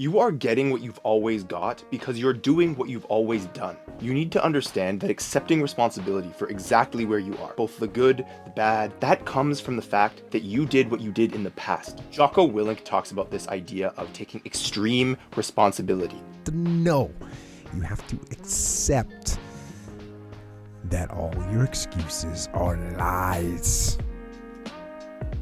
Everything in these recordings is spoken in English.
You are getting what you've always got because you're doing what you've always done. You need to understand that accepting responsibility for exactly where you are, both the good, the bad, that comes from the fact that you did what you did in the past. Jocko Willink talks about this idea of taking extreme responsibility. No, you have to accept that all your excuses are lies.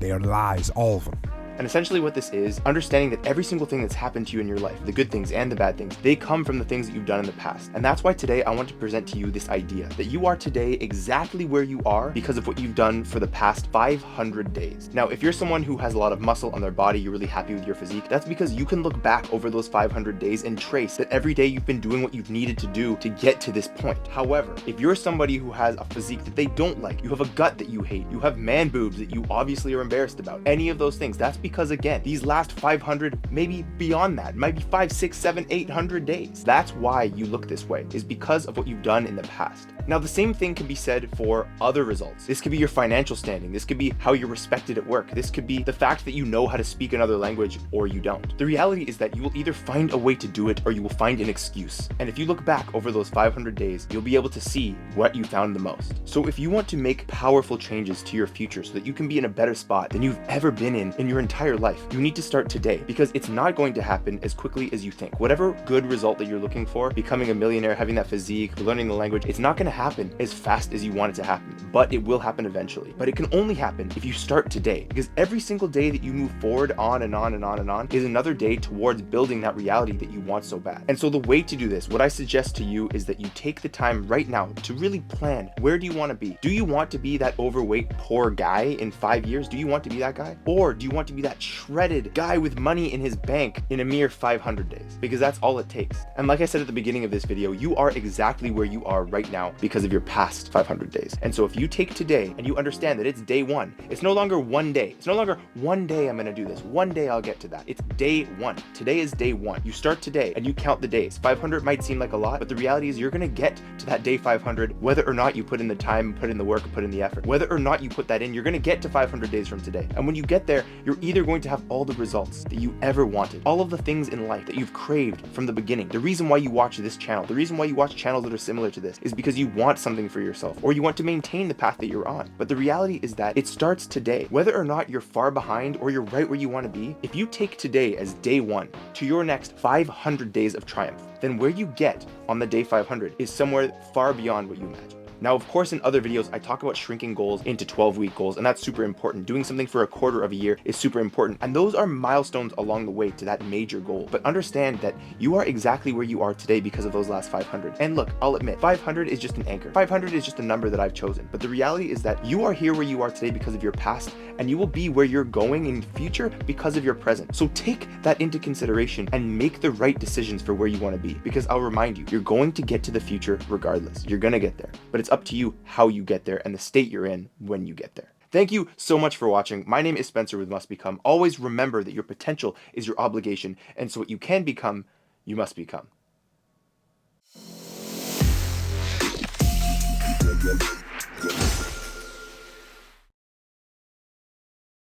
They are lies, all of them. And essentially what this is, understanding that every single thing that's happened to you in your life, the good things and the bad things, they come from the things that you've done in the past. And that's why today I want to present to you this idea that you are today exactly where you are because of what you've done for the past 500 days. Now, if you're someone who has a lot of muscle on their body, you're really happy with your physique, that's because you can look back over those 500 days and trace that every day you've been doing what you've needed to do to get to this point. However, if you're somebody who has a physique that they don't like, you have a gut that you hate, you have man boobs that you obviously are embarrassed about, any of those things, that's because, again, these last 500, maybe beyond that, might be 5, 6, 7, 800 days. That's why you look this way, is because of what you've done in the past. Now, the same thing can be said for other results. This could be your financial standing. This could be how you're respected at work. This could be the fact that you know how to speak another language or you don't. The reality is that you will either find a way to do it or you will find an excuse. And if you look back over those 500 days, you'll be able to see what you found the most. So if you want to make powerful changes to your future so that you can be in a better spot than you've ever been in your entire life, you need to start today, because it's not going to happen as quickly as you think. Whatever good result that you're looking for, becoming a millionaire, having that physique, learning the language, it's not going to happen as fast as you want it to happen, but it will happen eventually. But it can only happen if you start today, because every single day that you move forward on and on and on and on is another day towards building that reality that you want so bad. And so the way to do this, what I suggest to you is that you take the time right now to really plan, where do you want to be? Do you want to be that overweight poor guy in 5 years? Do you want to be that guy? Or do you want to be that shredded guy with money in his bank in a mere 500 days? Because that's all it takes. And like I said at the beginning of this video, you are exactly where you are right now because of your past 500 days. And so if you take today and you understand that it's day one, it's no longer one day. It's no longer one day I'm going to do this. One day I'll get to that. It's day one. Today is day one. You start today and you count the days. 500 might seem like a lot, but the reality is you're going to get to that day 500, whether or not you put in the time, put in the work, put in the effort. Whether or not you put that in, you're going to get to 500 days from today. And when you get there, you're either going to have all the results that you ever wanted, all of the things in life that you've craved from the beginning. The reason why you watch this channel, the reason why you watch channels that are similar to this, is because you want something for yourself, or you want to maintain the path that you're on. But the reality is that it starts today. Whether or not you're far behind or you're right where you want to be, if you take today as day one to your next 500 days of triumph, then where you get on the day 500 is somewhere far beyond what you imagine. Now, of course, in other videos, I talk about shrinking goals into 12-week goals, and that's super important. Doing something for a quarter of a year is super important, and those are milestones along the way to that major goal. But understand that you are exactly where you are today because of those last 500. And look, I'll admit, 500 is just an anchor. 500 is just a number that I've chosen. But the reality is that you are here where you are today because of your past, and you will be where you're going in the future because of your present. So take that into consideration and make the right decisions for where you want to be, because I'll remind you, you're going to get to the future regardless. You're going to get there, but it's up to you how you get there and the state you're in when you get there. Thank you so much for watching. My name is Spencer with Must Become. Always remember that your potential is your obligation, and so what you can become, you must become.